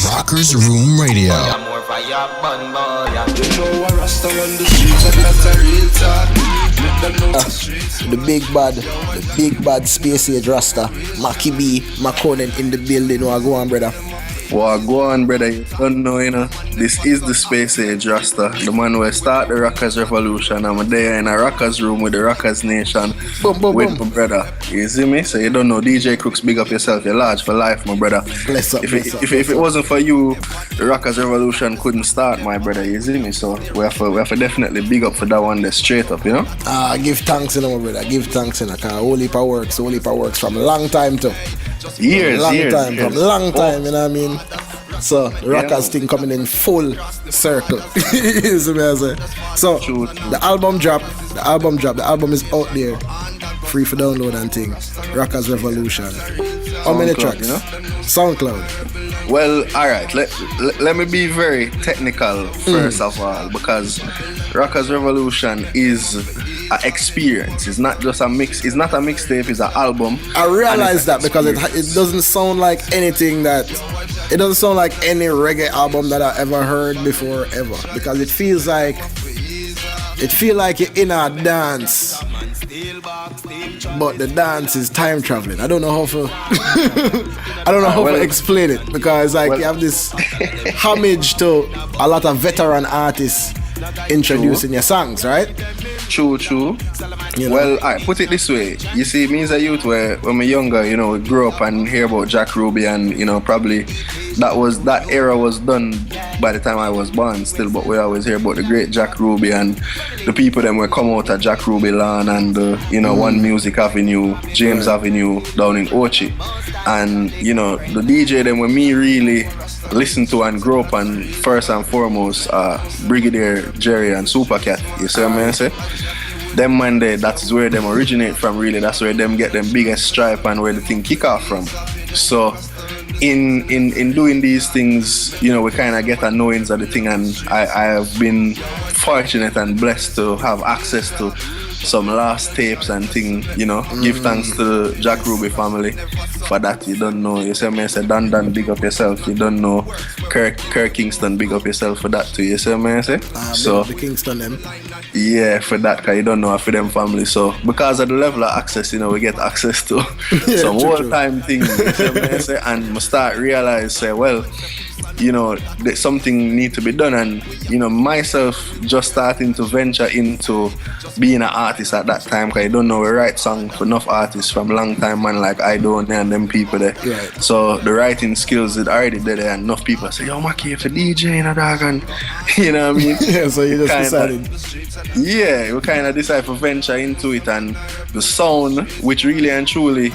Rockers Room Radio. The big bad space age Rasta, Mackie B, Makonnen in the building. Go on, brother. Well, go on, brother. You don't know, this is the space age Rasta. The man who start the Rockers Revolution. I'm there in a Rockers room with the Rockers Nation. With my brother. You see me? So you don't know DJ Crooks, big up yourself. You're large for life, my brother. Bless up. If it wasn't for you, the Rockers Revolution couldn't start, my brother. You see me? So we have to definitely big up for that one. That's straight up, Give thanks, my brother. Give thanks, Cause whole heap of works from a long time too. Years. From long time, you know what I mean? So the Rockers thing coming in full circle. You see me, I say? So True. the album drop. The album is out there, free for download and thing. Rockers Revolution. How many tracks? SoundCloud. Well, alright, let me be very technical first of all, because Rockers Revolution is an experience. It's not just a mix, it's not a mixtape, it's an album. I realize that because it doesn't sound like anything that, it doesn't sound like any reggae album that I ever heard before ever. Because it feels like you're in a dance, but the dance is time traveling. I don't know how to explain it, because you have this homage to a lot of veteran artists introducing your songs, right? True. Well, I put it this way. You see, me as a youth, when we're younger, we grew up and hear about Jack Ruby, and probably that era was done by the time I was born still, but we always hear about the great Jack Ruby and the people that will come out at Jack Ruby Lawn and One Music Avenue, James Avenue down in Ochi. And the DJ them when me really listen to and grow up on, first and foremost, Brigadier Jerry and Supercat. You see what I say? Them man there, that is where them originate from, really. That's where them get them biggest stripe and where the thing kick off from. So in doing these things, we kind of get a knowings of the thing, and I have been fortunate and blessed to have access to some last tapes and thing, Give thanks to the Jack Ruby family for that. You don't know, you see me, I say Dan, big up yourself. You don't know Kirk Kingston, big up yourself for that too. You see me, I say? So the Kingston them. Yeah, for that, because you don't know for them family. So because of the level of access, we get access to some whole time things. You see me, I say? And we start realize, that something need to be done, and myself just starting to venture into being an artist at that time, because I don't know we write song for enough artists from long time, man, like I don't and them people there. Right. So the writing skills is already there, and enough people say, yo, Mackie, if a DJ in a dog, and you know what I mean? Yeah, so you just decided. Yeah, we kind of decided to venture into it, and the sound, which really and truly,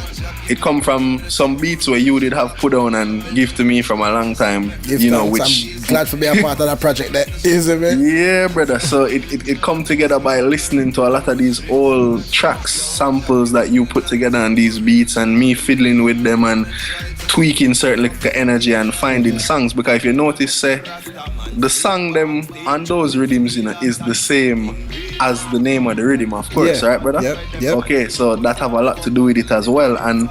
it come from some beats where you did have put on and give to me from a long time. Which I'm glad to be a part of that project there, isn't it? Yeah, brother. So it come together by listening to a lot of these old tracks, samples that you put together on these beats, and me fiddling with them and tweaking certain energy and finding songs. Because if you notice, the song them and those rhythms, is the same as the name of the rhythm, of course, right, brother? Yep. Okay, so that have a lot to do with it as well, and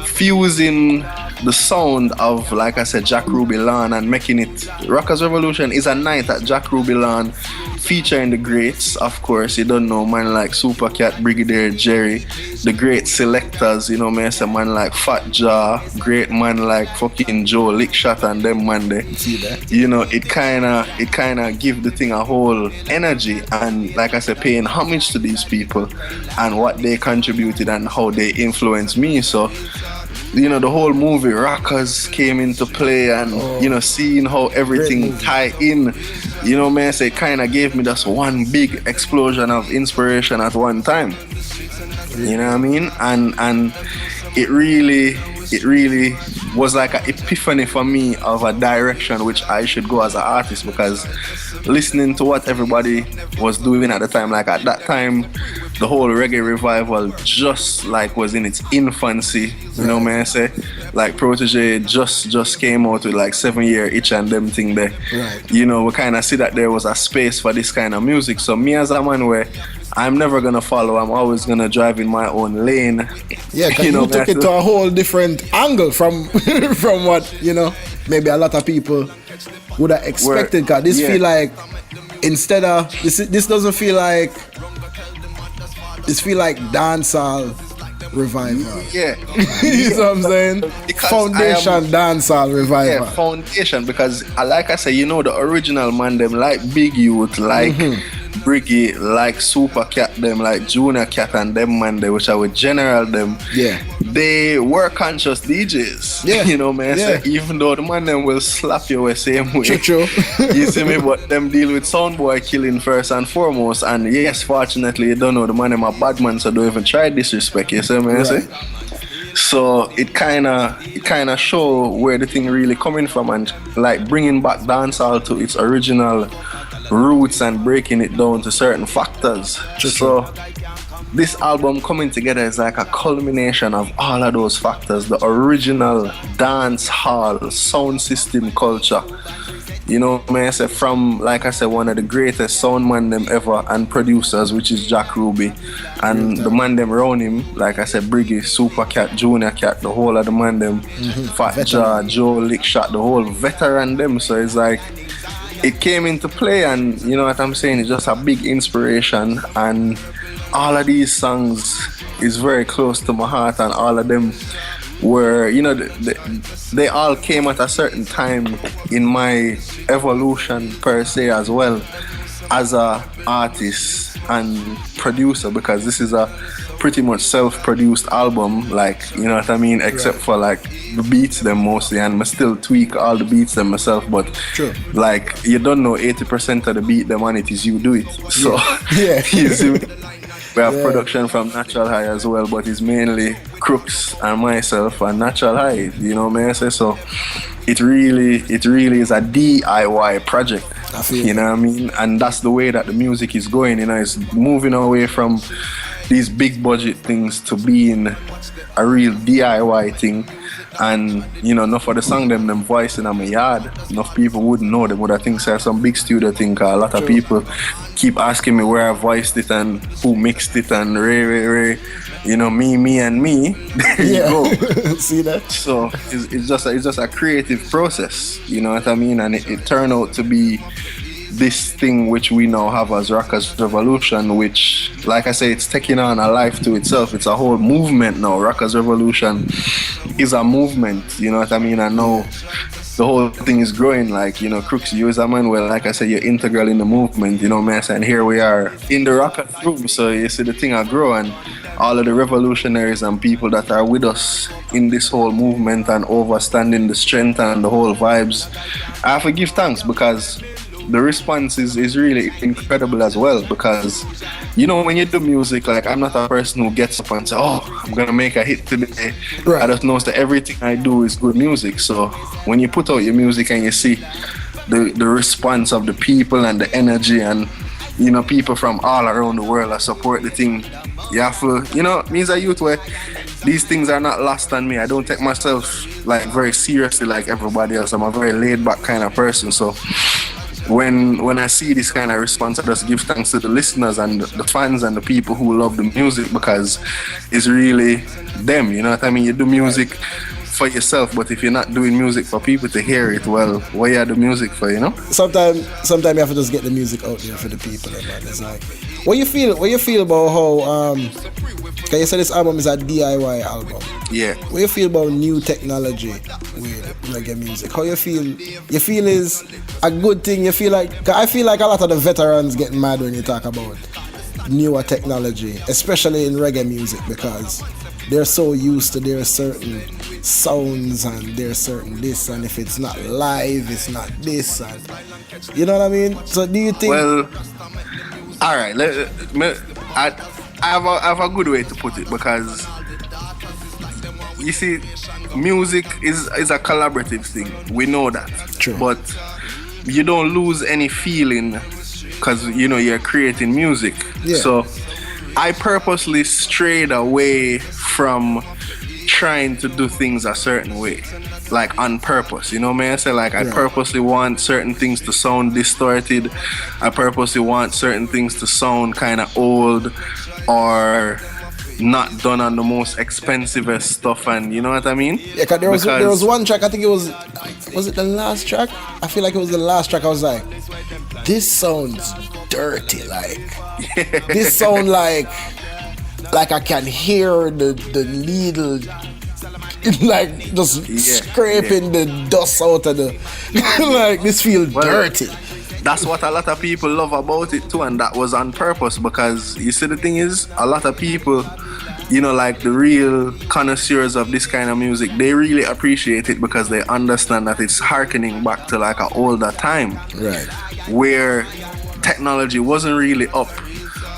fusing the sound of, like I said, Jack Ruby Lawn and making it Rockers Revolution is a night at Jack Ruby Lawn, featuring the greats, of course. You don't know, man like Supercat, Brigadier Jerry, the great selectors, me say man like Fat Jaw, great man like fucking Joe Lickshot and them man there. See that? It kinda give the thing a whole energy, and like I said, paying homage to these people and what they contributed and how they influenced me. So the whole movie Rockers came into play, and seeing how everything tie in, I say, kind of gave me just one big explosion of inspiration at one time. You know what I mean? And it really was like an epiphany for me of a direction which I should go as an artist, because listening to what everybody was doing at the time, like at that time, the whole reggae revival just was in its infancy, I say? Like Protege just came out with 7-year itch and them thing there. Right. We kind of see that there was a space for this kind of music. So me as a man where I'm never gonna follow, I'm always gonna drive in my own lane. Yeah, because you took it to a whole different angle from from what, maybe a lot of people would have expected. Cause this feel like instead of this doesn't feel like this feel like dancehall revival. Yeah. You know what I'm saying? Because foundation dancehall revival. Yeah, foundation, because like I say, you know, the original man them like Big Youth, like Briggy, like Super Cat them, like Junior Cat and them man they, which I would general them. Yeah. They were conscious DJs. Yeah. You know, man. Yeah. So even though the man them will slap you the same way. True. You see me, but them deal with soundboy killing first and foremost. And yes, fortunately, you don't know the man them a bad man, so don't even try disrespect. You see me, right. So it kind of show where the thing really coming from, and like bringing back dancehall to its original roots and breaking it down to certain factors. So this album coming together is like a culmination of all of those factors, the original dance hall sound system culture. You know, man, I say from, like I said, one of the greatest sound man them ever and producers, which is Jack Ruby, and the man them around him, like I said, Briggy, Super Cat, Junior Cat, the whole of the man them, Fat Jaw, Joe Lickshot, the whole veteran them. So it's like it came into play, and you know what I'm saying, it's just a big inspiration, and all of these songs is very close to my heart, and all of them were, you know, they all came at a certain time in my evolution per se, as well as a artist and producer, because this is a pretty much self-produced album, like, you know what I mean, except for like the beats them mostly, and I still tweak all the beats them myself, but like you don't know 80% of the beat them on it is you do it. So you see, we have production from Natural High as well, but it's mainly Crooks and myself and Natural High, you know what I say? So it really is a DIY project, you know what I mean? And that's the way that the music is going, you know, it's moving away from these big budget things to being a real DIY thing. And you know, enough of the song them voicing in my yard, enough people wouldn't know them, would I think so some big studio thing. A lot of people keep asking me where I voiced it and who mixed it, and Ray, you know, me and me. There you go. See that? So it's just a creative process, you know what I mean? And it turned out to be this thing which we now have as Rockers Revolution, which, like I say, it's taking on a life to itself. It's a whole movement now. Rockers Revolution is a movement, you know what I mean? I know the whole thing is growing, like, you know, Crooks, you as a man, well, like I say, you're integral in the movement, you know, man, and here we are in the Rockers room, so you see the thing I grow, and all of the revolutionaries and people that are with us in this whole movement and overstanding the strength and the whole vibes, I have to give thanks, because the response is really incredible as well, because you know, when you do music, like, I'm not a person who gets up and says, oh, I'm gonna make a hit today. I just know that everything I do is good music. So when you put out your music and you see the response of the people and the energy, and you know, people from all around the world that support the thing, you have to, you know, me as a youth where these things are not lost on me. I don't take myself like very seriously like everybody else. I'm a very laid back kind of person, so when I see this kind of response, I just give thanks to the listeners and the fans and the people who love the music, because it's really them, you know what I mean? You do music for yourself, but if you're not doing music for people to hear it, well, what you do music for, you know? Sometimes you have to just get the music out there for the people, and man. It's like, what you feel about how can you say this album is a DIY album? Yeah. What you feel about new technology with reggae music? How you feel? You feel is a good thing? You feel like, I feel like a lot of the veterans get mad when you talk about newer technology, especially in reggae music, because they're so used to their certain sounds and their certain this, and if it's not live, it's not this, and you know what I mean? So do you think? Well, all right. I have a good way to put it, because you see, music is a collaborative thing. We know that. True. But you don't lose any feeling because, you know, you're creating music. Yeah. So I purposely strayed away from trying to do things a certain way, like on purpose, you know what I say? Like, I purposely want certain things to sound distorted. I purposely want certain things to sound kind of old, or not done on the most expensivest stuff, and you know what I mean? Yeah, cause there was one track, I think it was it the last track? I feel like it was the last track. I was like, this sounds dirty, like this sound like I can hear the needle like just scraping the dust out of the like this feels dirty. That's what a lot of people love about it too, and that was on purpose, because you see the thing is, a lot of people, you know, like the real connoisseurs of this kind of music, they really appreciate it because they understand that it's harkening back to like an older time, right, where technology wasn't really up.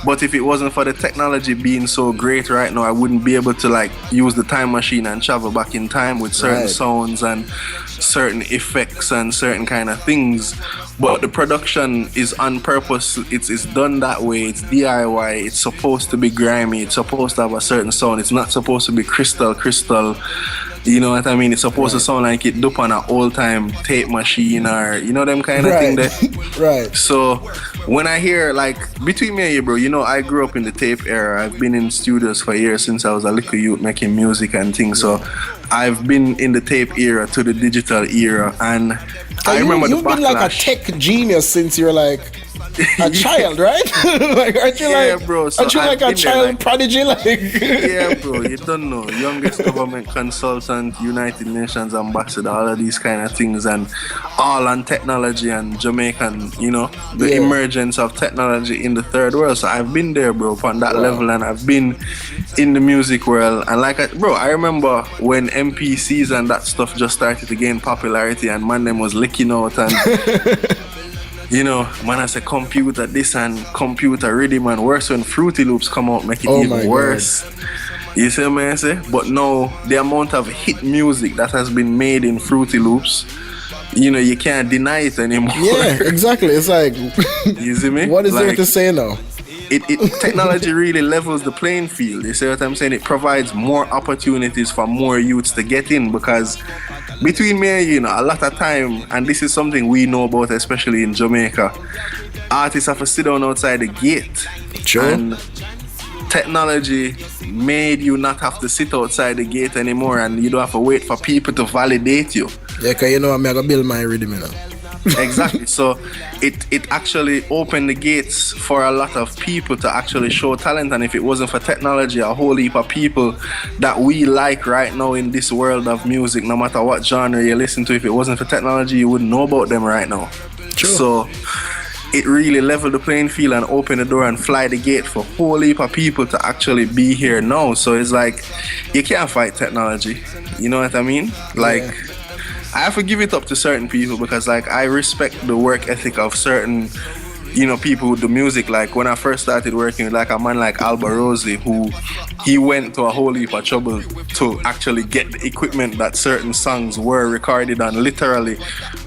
But if it wasn't for the technology being so great right now, I wouldn't be able to like use the time machine and travel back in time with certain sounds and certain effects and certain kind of things. But the production is on purpose. It's done that way. It's DIY. It's supposed to be grimy. It's supposed to have a certain sound. It's not supposed to be crystal. You know what I mean? It's supposed to sound like it up on an old time tape machine, or you know them kind of thing there. Right. So when I hear, like, between me and you, bro, you know, I grew up in the tape era. I've been in studios for years since I was a little youth making music and things. So I've been in the tape era to the digital era, and I remember you've been like a tech genius since you're like a child, right? Like, aren't you like, bro, so aren't you like a child prodigy? Like, yeah, bro, you don't know. Youngest government consultant, United Nations ambassador, all of these kind of things, and all on technology and Jamaican, you know, the emergence of technology in the third world. So I've been there, bro, on that level, and I've been in the music world. And like, I remember when MPCs and that stuff just started to gain popularity, and man, them was licking out and. You know, man, I say computer this and computer rhythm, and worse when Fruity Loops come out, make it even worse. God. You see what I say? But now, the amount of hit music that has been made in Fruity Loops, you know, you can't deny it anymore. Yeah, exactly. It's like, you see me? What is there to say now? Technology really levels the playing field. You see what I'm saying? It provides more opportunities for more youths to get in, because between me and you know, a lot of time, and this is something we know about, especially in Jamaica, artists have to sit down outside the gate. Sure. And technology made you not have to sit outside the gate anymore, and you don't have to wait for people to validate you. Yeah, because you know I'm going to build my rhythm, you know. Exactly. So it actually opened the gates for a lot of people to actually show talent, and if it wasn't for technology, a whole heap of people that we like right now in this world of music, no matter what genre you listen to, if it wasn't for technology, you wouldn't know about them right now. True. So it really leveled the playing field and opened the door and fly the gate for a whole heap of people to actually be here now. So it's like, you can't fight technology. You know what I mean? Like, I have to give it up to certain people, because like I respect the work ethic of certain, you know, people with the music. Like when I first started working with like a man like Alba Rosie, who he went to a whole heap of trouble to actually get the equipment that certain songs were recorded on, literally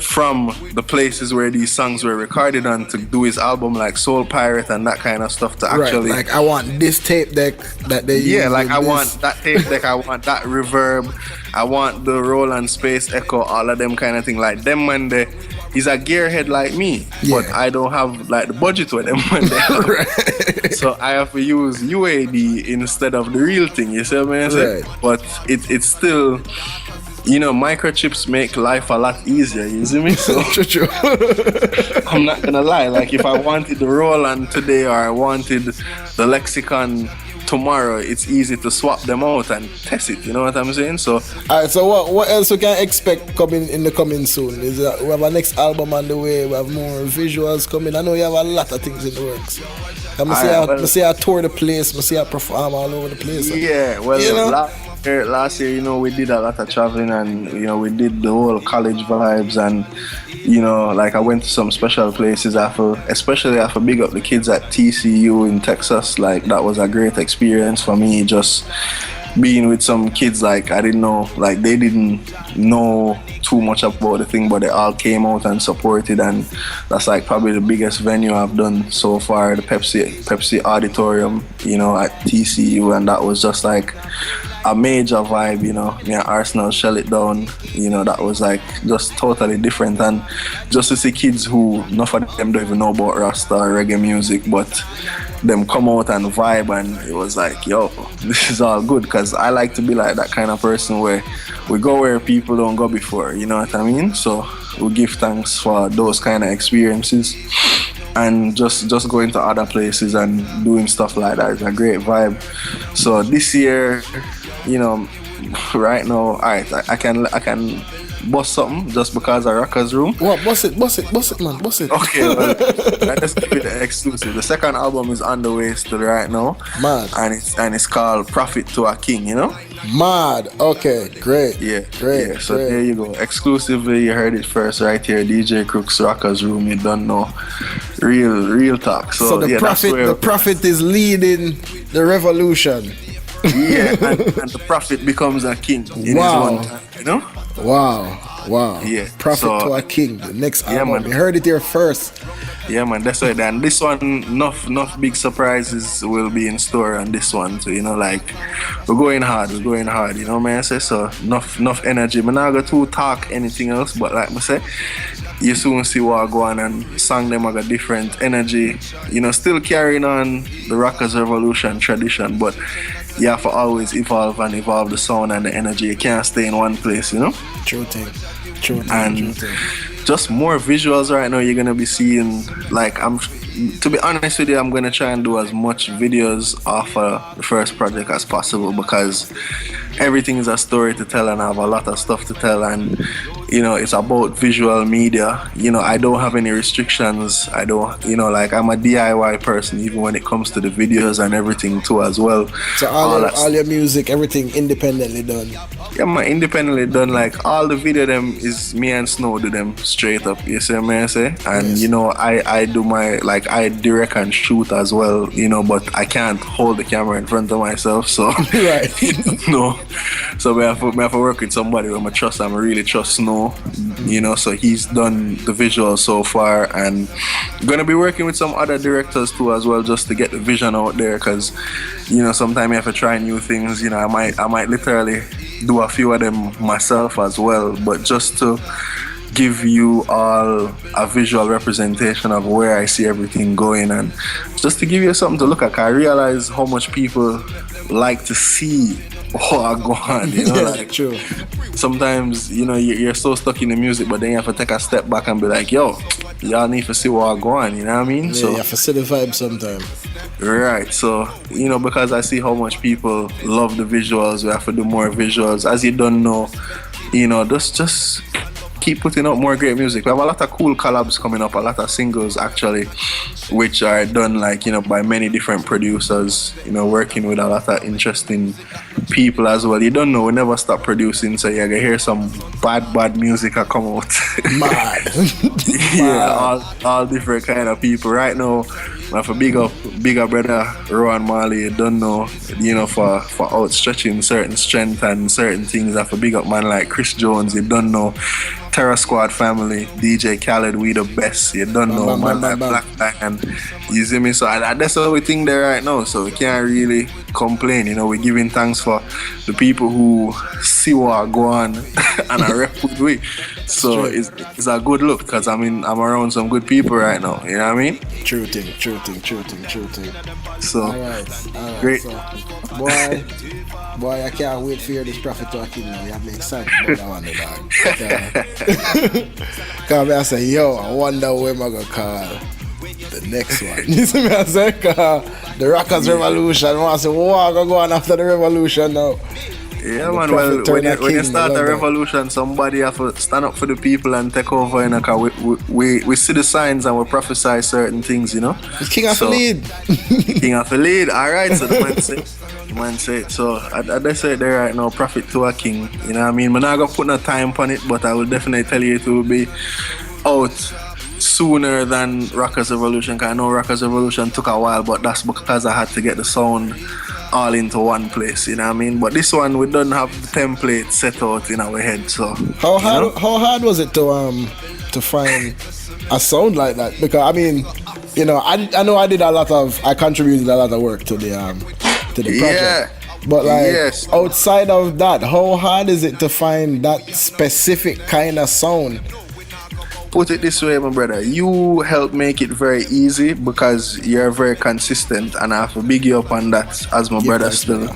from the places where these songs were recorded on, to do his album like Soul Pirate and that kind of stuff, to actually like, I want this tape deck that they use. Yeah, like I want that tape deck, I want that reverb, I want the Roland Space Echo, all of them kind of thing. Like them man, he's a gearhead like me, but I don't have like the budget with them man. Right. So I have to use UAD instead of the real thing. You see what I mean? Right. But it's still, you know, microchips make life a lot easier. You see me? So true. I'm not gonna lie. Like if I wanted the Roland today, or I wanted the Lexicon tomorrow, it's easy to swap them out and test it. You know what I'm saying? So alright, so what else we can expect coming soon? Is that we have our next album on the way, we have more visuals coming. I know you have a lot of things in the works. I see I tour the place, I see I perform all over the place. Yeah, well, you know? last year, you know, we did a lot of traveling, and you know, we did the whole college vibes, and you know, like I went to some special places. Especially after big up the kids at TCU in Texas. Like that was a great experience for me, just being with some kids. Like I didn't know, like they didn't know too much about the thing, but they all came out and supported, and that's like probably the biggest venue I've done so far, the Pepsi Auditorium, you know, at TCU, and that was just like a major vibe, you know. Me and Arsenal shell it down, you know. That was like just totally different, and just to see kids who enough of them don't even know about Rasta or reggae music, but them come out and vibe, and it was like, yo, this is all good, because I like to be like that kind of person where we go where people don't go before, you know what I mean? So we give thanks for those kind of experiences, and just going to other places and doing stuff like that is a great vibe. So this year, you know, right now, alright, I can bust something just because of Rocker's Room. What? Bust it, man, bust it. Okay, well, let's keep it exclusive. The second album is on the way still right now. Mad. And it's called Prophet to a King, you know? Mad. Okay, great. Yeah. Great. Yeah. So great. there you go. Exclusively, you heard it first right here. DJ Crooks, Rocker's Room. You don't know. Real talk. So the yeah, prophet is leading the revolution. Yeah, and the prophet becomes a king in his own time, you know? Wow. Yeah. Prophet so, to a King. The next album. man. You heard it here first. Yeah, man, that's right. And this one, enough big surprises will be in store on this one. So, you know, like, we're going hard, you know what I say? So, enough energy. I'm not going to talk anything else, but like I say, you soon see what I go on, and song them have a different energy. You know, still carrying on the Rockers Revolution tradition, but you have to always evolve the sound and the energy. You can't stay in one place, you know? True thing. Just more visuals right now you're gonna be seeing. Like, to be honest with you, I'm gonna try and do as much videos off of the first project as possible, because everything is a story to tell, and I have a lot of stuff to tell, and you know, it's about visual media. You know, I don't have any restrictions. I don't, you know, like, I'm a DIY person even when it comes to the videos and everything too as well. So all your music, everything independently done? Yeah, man, independently done. Like, all the video them is me and Snow do them straight up, you see what I say? And yes. You know, I do my, like, I direct and shoot as well, you know, but I can't hold the camera in front of myself, so right. No. So I have to work with somebody who I really trust Snow, you know, so he's done the visuals so far, and gonna be working with some other directors too as well, just to get the vision out there, because, you know, sometimes you have to try new things, you know. I might literally do a few of them myself as well, but just to give you all a visual representation of where I see everything going, and just to give you something to look at. I realize how much people like to see what I go on, you know. Yeah, like, true. Sometimes, you know, you're so stuck in the music, but then you have to take a step back and be like, yo, y'all need to see what I go on, you know what I mean? Yeah, so you have to see the vibe sometimes. Right, so, you know, because I see how much people love the visuals, we have to do more visuals. As you don't know, you know, just keep putting out more great music. We have a lot of cool collabs coming up, a lot of singles actually, which are done, like, you know, by many different producers, you know, working with a lot of interesting people as well. You don't know, we never stop producing, so you're gonna hear some bad music that come out. Mad. Yeah, all different kind of people. Right now, I have a bigger brother, Rowan Marley. You don't know, you know, for outstretching certain strength and certain things. I have a big up man like Chris Jones. You don't know, Terror Squad family, DJ Khaled, we the best. You don't know, man like Black Diamond. You see me? So that's how we think there right now. So we can't really complain. You know, we're giving thanks for the people who see what go on and I rep with we. So it's a good look, because I'm around some good people right now. You know what I mean? True thing. So, all right. Great. So, boy, I can't wait for this Prophet to a King now. You have me excited about that one, dog. Come I say, yo, I wonder where am I gonna call the next one. You see me? I say, the Rockers Revolution. I say, what gonna go on after the revolution now? Yeah, man. Well, when you start a revolution, somebody have to stand up for the people and take over. You know, we see the signs and we prophesy certain things. You know, the king have to lead. King have to lead. All right. So the man say. So I say there right now, prophet to a king. You know what I mean? I'm not gonna put no time on it, but I will definitely tell you it will be out sooner than Rockers Revolution, because I know Rockers Revolution took a while, but that's because I had to get the sound all into one place, you know what I mean? But this one, we don't have the template set out in our head, so... How hard was it to find a sound like that? Because, I mean, you know, I know I contributed a lot of work to the project. But like Yes. outside of that, how hard is it to find that specific kind of sound? Put it this way, my brother. You help make it very easy because you're very consistent, and I have to big you up on that as my brother still.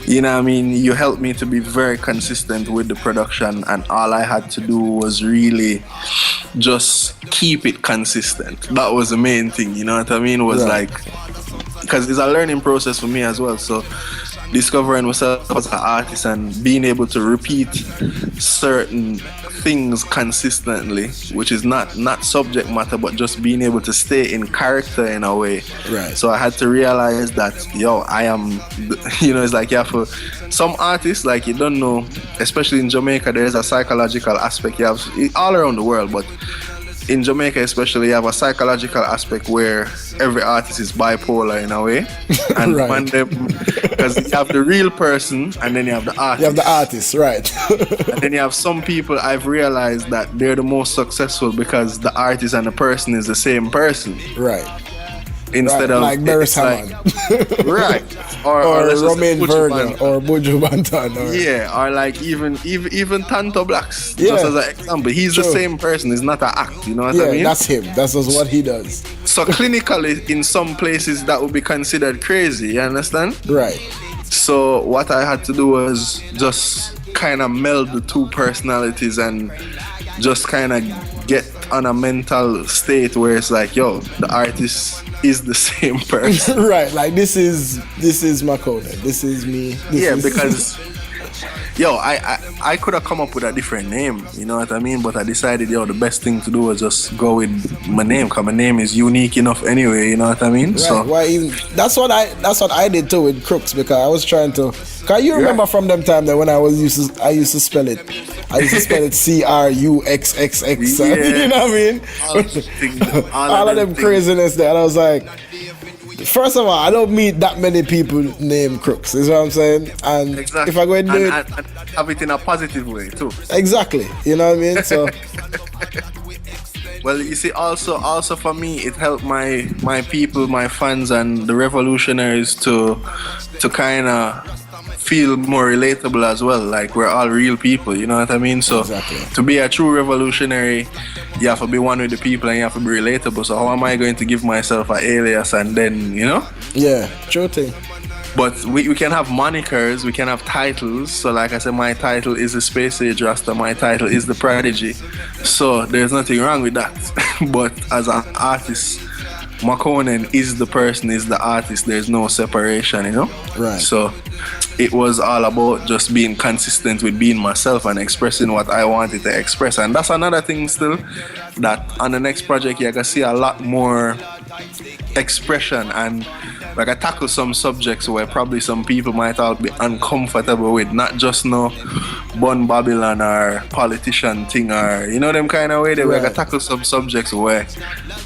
You know what I mean? You helped me to be very consistent with the production, and all I had to do was really just keep it consistent. That was the main thing, you know what I mean? Was like, because it's a learning process for me as well. So discovering myself as an artist and being able to repeat certain things consistently, which is not subject matter, but just being able to stay in character in a way. Right. So I had to realize that, I am, it's like, for some artists, like, you don't know, especially in Jamaica, there's a psychological aspect. You have all around the world, but in Jamaica especially, you have a psychological aspect where every artist is bipolar in a way. And because you have the real person and then you have the artist. You have the artist, right. And then you have some people, I've realized that they're the most successful because the artist and the person is the same person. Right. Instead of like Beres Hammond. Right. Or Romain Virgil or Buju Banton. Or like even Tanto Blacks. Just as an example. He's the same person, it's not an act, you know what I mean? That's him. That's just what he does. So clinically in some places that would be considered crazy, you understand? Right. So what I had to do was just kind of meld the two personalities and just kind of get on a mental state where it's like, the artist is the same person. Right, like this is Makonnen, this is me. Because I could have come up with a different name, you know what I mean? But I decided, the best thing to do was just go with my name, because my name is unique enough anyway, you know what I mean? Right. So that's what I did too with Crooks, because I was trying to. Cause you remember from them time that when I used to spell it CRUXXX. Yeah. You know what I mean? All of them craziness there, and I was like, first of all, I don't meet that many people named Crooks. Is what I'm saying. And exactly. If I go and do and have it in a positive way too. Exactly. You know what I mean? So. Well, you see, also for me, it helped my people, my fans, and the revolutionaries to kind of feel more relatable as well. Like, we're all real people, you know what I mean? So to be a true revolutionary, you have to be one with the people and you have to be relatable. So how am I going to give myself an alias and then, Yeah, true thing. But we can have monikers, we can have titles. So like I said, my title is the Space Age Rasta, my title is the Prodigy. So there's nothing wrong with that. But as an artist, Makonnen is the person, is the artist. There's no separation, Right. So it was all about just being consistent with being myself and expressing what I wanted to express. And that's another thing still, that on the next project you can see a lot more expression, and like I tackle some subjects where probably some people might all be uncomfortable with, not just no Bun Babylon or politician thing or them kind of way. They like I tackle some subjects where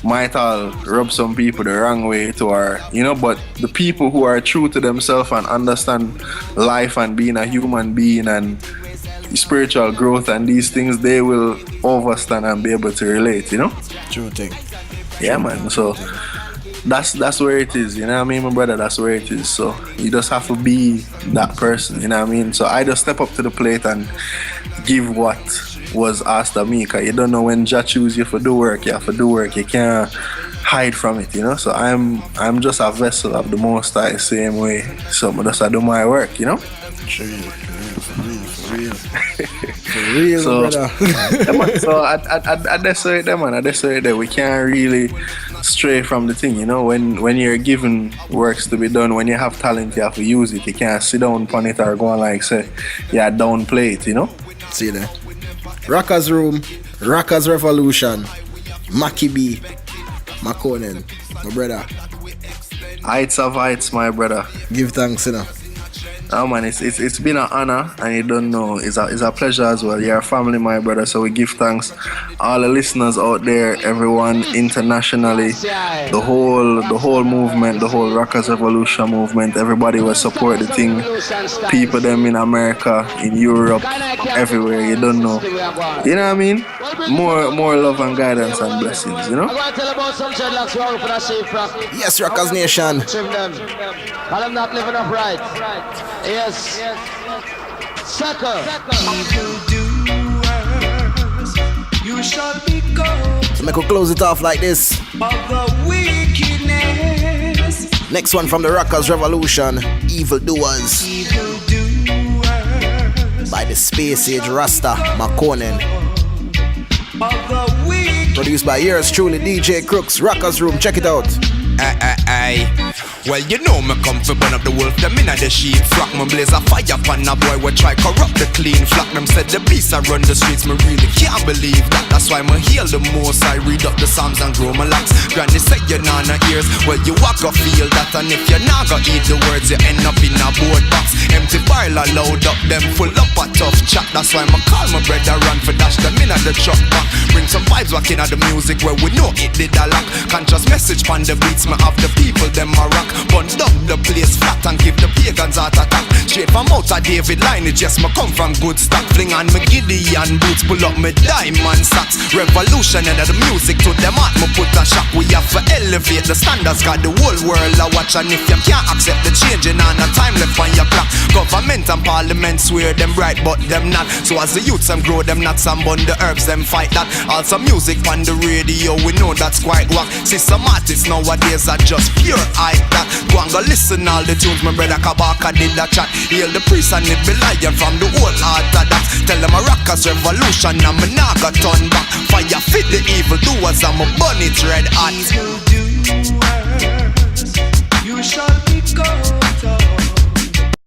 might all rub some people the wrong way to, or but the people who are true to themselves and understand life and being a human being and spiritual growth and these things, they will understand and be able to relate, True thing. Yeah, man. So that's where it is, you know what I mean, my brother? That's where it is. So you just have to be that person, you know what I mean? So I just step up to the plate and give what was asked of me, because you don't know when Jah choose you for do work, you have to do work. You can't hide from it, So I'm just a vessel of the Most High, same way. So I just do my work, For real, so, brother. So I decide that, man. I decide that we can't really stray from the thing, When you're given works to be done, when you have talent, you have to use it. You can't sit down on it or go on like say, downplay it, See there. Rockers Room, Rockers Revolution, Mackie B, Makonnen, my brother. Heights of heights, my brother. Give thanks, Oh man, it's been an honor, and you don't know, it's a pleasure as well. You're a family, my brother, so we give thanks. All the listeners out there, everyone internationally, the whole movement, the whole Rockers Revolution movement, everybody will support the thing. People them in America, in Europe, everywhere, you don't know. You know what I mean? More love and guidance and blessings, you know? Yes, Rockers Nation. I'm not living upright. Yes. Sucker. You shall be gone. So make we close it off like this. Of the wickedness. Next one from the Rockers Revolution, Evildoers. By the Space Age Rasta, Makonnen. Produced by yours truly, DJ Crooks, Rockers Room, check it out. Well, you know me come for burn up the wolf, them inna the sheep flock. Me blaze a fire pan a boy, we try corrupt the clean flock. Them said the beast I run the streets, me really can't believe that. That's why me heal the most, I read up the Psalms and grow my locks. Granny say you nah no ears, well you walk go feel that. And if you nah go eat the words, you end up in a board box. Empty barrel load up, them full up a tough chat. That's why me call my brother run for dash them inna the truck back. Bring some vibes back inna the music where we know it did a lock. Conscious message pan the beats, me have the people them a rock. Bun down the place flat and give the pagans heart attack. Straight from out of David line, it just me come from good stock. Fling on me Gideon boots, pull up me diamond socks. Revolution of the music to them heart, me put a shock. We have to elevate the standards, got the whole world a watch. And if you can't accept the changing on a time left on your clock. Government and parliament swear them right but them not. So as the youths them grow them nuts and bun the herbs them fight that. Also music on the radio, we know that's quite whack. See some artists nowadays are just pure hype that. Go and go listen all the tunes, my brother Kabaka did that chat. Hail the priest and it be lion from the old heart of that. Tell them a Rockers Revolution and me nah go turn back. Fire fit the evildoers and me burn it red hot. You shall be